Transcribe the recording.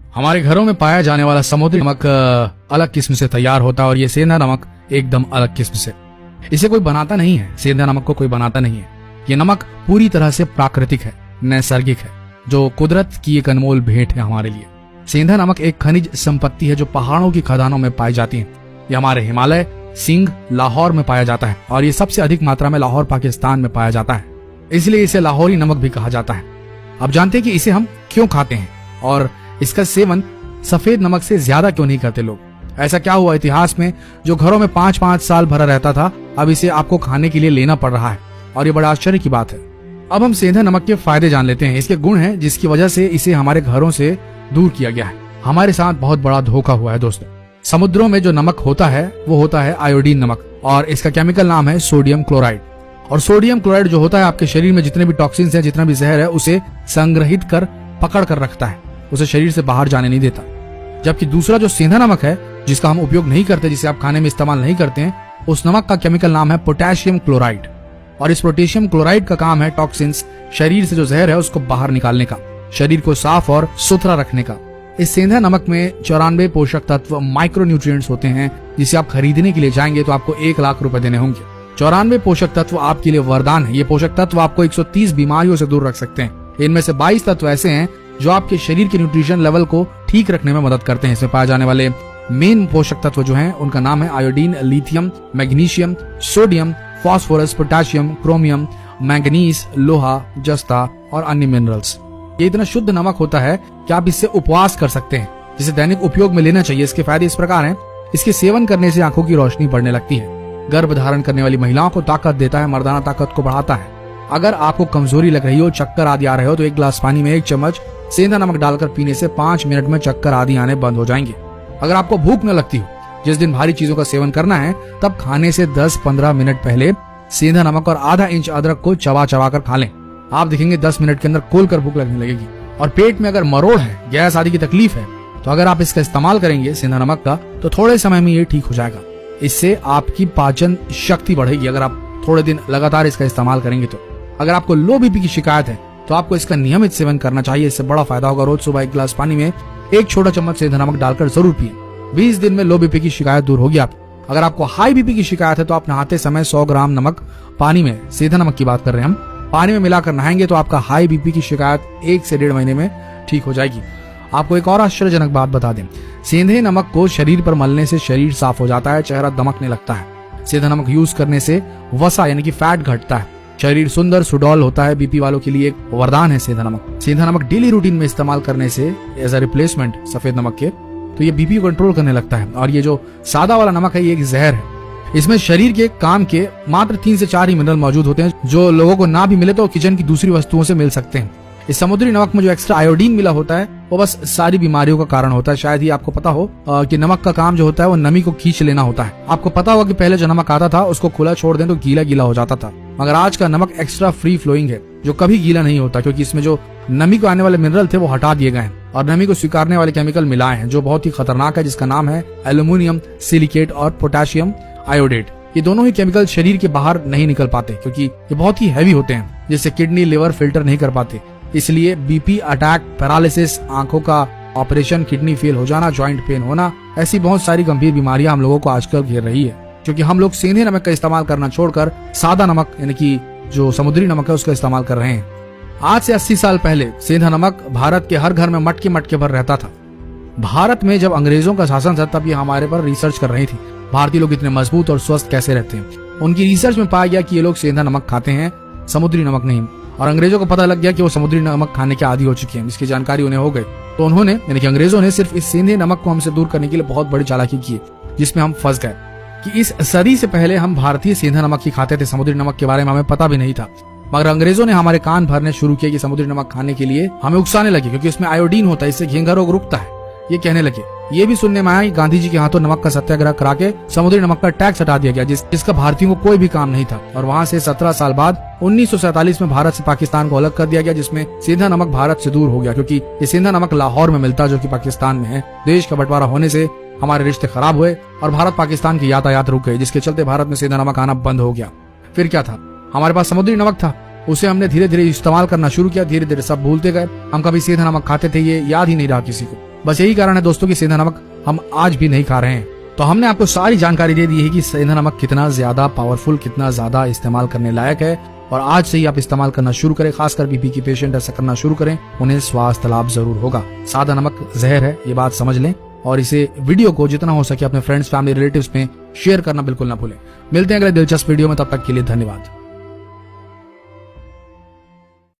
हमारे घरों में पाया जाने वाला समुद्री नमक अलग किस्म से तैयार होता है और ये सेंधा नमक एकदम अलग किस्म से। इसे कोई बनाता नहीं है, सेंधा नमक को कोई बनाता नहीं है। ये नमक पूरी तरह से प्राकृतिक है, नैसर्गिक है, जो कुदरत की एक अनमोल भेंट है हमारे लिए। सेंधा नमक एक खनिज संपत्ति है जो पहाड़ों की खदानों में पाई जाती है। ये हमारे हिमालय, सिंध, लाहौर में पाया जाता है और ये सबसे अधिक मात्रा में लाहौर पाकिस्तान में पाया जाता है, इसलिए इसे लाहौरी नमक भी कहा जाता है। अब जानते हैं कि इसे हम क्यों खाते हैं और इसका सेवन सफेद नमक से ज्यादा क्यों नहीं करते लोग। ऐसा क्या हुआ इतिहास में जो घरों में 5-5 साल भरा रहता था, अब इसे आपको खाने के लिए लेना पड़ रहा है और ये बड़ा आश्चर्य की बात है। अब हम सेंधा नमक के फायदे जान लेते हैं। इसके गुण हैं जिसकी वजह से इसे हमारे घरों से दूर किया गया है। हमारे साथ बहुत बड़ा धोखा हुआ है दोस्तों। समुद्रों में जो नमक होता है वो होता है आयोडीन नमक और इसका केमिकल नाम है सोडियम क्लोराइड। और सोडियम क्लोराइड जो होता है आपके शरीर में जितने भी टॉक्सिन्स हैं, जितना भी जहर है, उसे संग्रहित कर पकड़ कर रखता है, उसे शरीर से बाहर जाने नहीं देता। जबकि दूसरा जो सेंधा नमक है जिसका हम उपयोग नहीं करते, जिसे आप खाने में इस्तेमाल नहीं करते हैं, उस नमक का केमिकल नाम है पोटेशियम क्लोराइड। और इस पोटेशियम क्लोराइड का काम है टॉक्सिन्स, शरीर से जो जहर है उसको बाहर निकालने का, शरीर को साफ और सुथरा रखने का। इस सेंधा नमक में 94 पोषक तत्व माइक्रो न्यूट्रिएंट्स होते हैं, जिसे आप खरीदने के लिए जाएंगे तो आपको 1 लाख रुपए देने होंगे। 94 पोषक तत्व आपके लिए वरदान है। ये पोषक तत्व आपको 130 बीमारियों से दूर रख सकते हैं। इनमें से 22 तत्व ऐसे हैं जो आपके शरीर के न्यूट्रिशन लेवल को ठीक रखने में मदद करते हैं। इसमें पाए जाने वाले मेन पोषक तत्व जो हैं उनका नाम है iodine, lithium, magnesium, sodium, phosphorus, potassium, chromium, manganese, लोहा, जस्ता और अन्य मिनरल्स। ये इतना शुद्ध नमक होता है कि आप इससे उपवास कर सकते हैं, जिसे दैनिक उपयोग में लेना चाहिए। इसके फायदे इस प्रकार हैं। इसके सेवन करने से आंखों की रोशनी बढ़ने लगती है, गर्भ धारण करने वाली महिलाओं को ताकत देता है, मर्दाना ताकत को बढ़ाता है। अगर आपको कमजोरी लग रही हो, चक्कर आदि आ रहे हो, तो 1 गिलास पानी में 1 चम्मच सेंधा नमक डालकर पीने से 5 मिनट में चक्कर आदि आने बंद हो जाएंगे। अगर आपको भूख न लगती हो, जिस दिन भारी चीजों का सेवन करना है, तब खाने से 10-15 मिनट पहले सेंधा नमक और आधा इंच अदरक को चबा चबा कर खा लें। आप देखेंगे 10 मिनट के अंदर खोल कर भूख लगने लगेगी। और पेट में अगर मरोड़ है, गैस आदि की तकलीफ है, तो अगर आप इसका इस्तेमाल करेंगे सेंधा नमक का, तो थोड़े समय में ये ठीक हो जाएगा। इससे आपकी पाचन शक्ति बढ़ेगी अगर आप थोड़े दिन लगातार इसका इस्तेमाल करेंगे तो। अगर आपको लो बीपी की शिकायत है तो आपको इसका नियमित सेवन करना चाहिए। इससे बड़ा फायदा होगा। रोज सुबह 1 गिलास पानी में 1 छोटा चम्मच सेंधा नमक डालकर जरूर पिए। 20 दिन में लो बीपी की शिकायत दूर होगी आप। अगर आपको हाई बीपी की शिकायत है तो आप नहाते समय 100 ग्राम नमक पानी में, सेंधा नमक की बात कर रहे हैं हम, पानी में मिलाकर नहाएंगे तो आपका हाई बीपी की शिकायत 1 से 1.5 महीने में ठीक हो जाएगी। आपको एक और आश्चर्यजनक बात बता दें, सेंधे नमक को शरीर पर मलने से शरीर साफ हो जाता है, चेहरा दमकने लगता है। सेंधा नमक यूज करने से वसा यानी कि फैट घटता है, शरीर सुंदर सुडौल होता है। बीपी वालों के लिए एक वरदान है सेंधा नमक। सेंधा नमक डेली रूटीन में इस्तेमाल करने से एज अ रिप्लेसमेंट सफेद नमक के, तो ये बीपी को कंट्रोल करने लगता है। और ये जो सादा वाला नमक है ये एक जहर है। इसमें शरीर के काम के मात्र 3 से 4 ही मिनरल मौजूद होते हैं, जो लोगों को ना भी मिले तो किचन की दूसरी वस्तुओं से मिल सकते हैं। इस समुद्री नमक में जो एक्स्ट्रा आयोडीन मिला होता है वो बस सारी बीमारियों का कारण होता है। शायद ही आपको पता हो कि नमक का काम जो होता है वो नमी को खींच लेना होता है। आपको पता होगा कि पहले जो नमक आता था उसको खुला छोड़ दें तो गीला गीला हो जाता था, मगर आज का नमक एक्स्ट्रा फ्री फ्लोइंग है जो कभी गीला नहीं होता, क्योंकि इसमें जो नमी को आने वाले मिनरल थे वो हटा दिए गए हैं और नमी को स्वीकारने वाले केमिकल मिलाए हैं जो बहुत ही खतरनाक है, जिसका नाम है एल्यूमिनियम सिलिकेट और पोटेशियम आयोडेट। ये दोनों ही केमिकल शरीर के बाहर नहीं निकल पाते क्योंकि ये बहुत ही हैवी होते हैं, जिससे किडनी लिवर फिल्टर नहीं कर पाते। इसलिए बीपी, अटैक, पैरालिसिस, आंखों का ऑपरेशन, किडनी फेल हो जाना, जॉइंट पेन होना, ऐसी बहुत सारी गंभीर बीमारियां हम लोगों को आजकल घेर रही है, क्योंकि हम लोग सेंधे नमक का इस्तेमाल करना छोड़कर सादा नमक यानी कि जो समुद्री नमक है उसका इस्तेमाल कर रहे हैं। आज से 80 साल पहले सेंधा नमक भारत के हर घर में मटके मटके भर रहता था। भारत में जब अंग्रेजों का शासन था तब ये हमारे पर रिसर्च कर रही थी, भारतीय लोग इतने मजबूत और स्वस्थ कैसे रहते हैं। उनकी रिसर्च में पाया गया कि ये लोग सेंधा नमक खाते हैं, समुद्री नमक नहीं। और अंग्रेजों को पता लग गया कि वो समुद्री नमक खाने के आदी हो चुके हैं, इसकी जानकारी उन्हें हो गई। तो उन्होंने यानी कि अंग्रेजों ने सिर्फ इस सेंधे नमक को हमसे दूर करने के लिए बहुत बड़ी चालाकी की, जिसमें हम फंस गए कि इस सदी से पहले हम भारतीय सेंधा नमक ही खाते थे, समुद्री नमक के बारे में हमें पता भी नहीं था। मगर अंग्रेजों ने हमारे कान भरने शुरू किए कि समुद्री नमक खाने के लिए हमें उकसाने लगे, क्योंकि इसमें आयोडीन होता है, इससे घेंघा रोग रुकता है। ये कहने लगे। ये भी सुनने में आया कि गांधी जी के हाथों नमक का सत्याग्रह करा के समुद्री नमक का टैक्स हटा दिया गया, जिसका भारतीयों को कोई भी काम नहीं था। और वहां से 17 साल बाद 1947 में भारत से पाकिस्तान को अलग कर दिया गया, जिसमें सेंधा नमक भारत से दूर हो गया, क्योंकि ये सेंधा नमक लाहौर में मिलता जो कि पाकिस्तान में है। देश का बंटवारा होने से हमारे रिश्ते खराब हुए और भारत पाकिस्तान की यातायात रुक गई, जिसके चलते भारत में सेंधा नमक आना बंद हो गया। फिर क्या था, हमारे पास समुद्री नमक था, उसे हमने धीरे धीरे इस्तेमाल करना शुरू किया। धीरे धीरे सब भूलते गए। हम कभी सेंधा नमक खाते थे ये याद ही नहीं रहा किसी को। बस यही कारण है दोस्तों कि सेंधा नमक हम आज भी नहीं खा रहे हैं। तो हमने आपको सारी जानकारी दे दी है कि सेंधा नमक कितना ज्यादा पावरफुल, कितना ज्यादा इस्तेमाल करने लायक है, और आज से ही आप इस्तेमाल करना शुरू करें। खासकर बीपी की पेशेंट ऐसा करना शुरू करें, उन्हें स्वास्थ्य लाभ जरूर होगा। सादा नमक जहर है, ये बात समझ लें, और इसे वीडियो को जितना हो सके अपने फ्रेंड्स, फैमिली, रिलेटिव्स में शेयर करना बिल्कुल ना भूलें। मिलते हैं अगले दिलचस्प वीडियो में, तब तक के लिए धन्यवाद।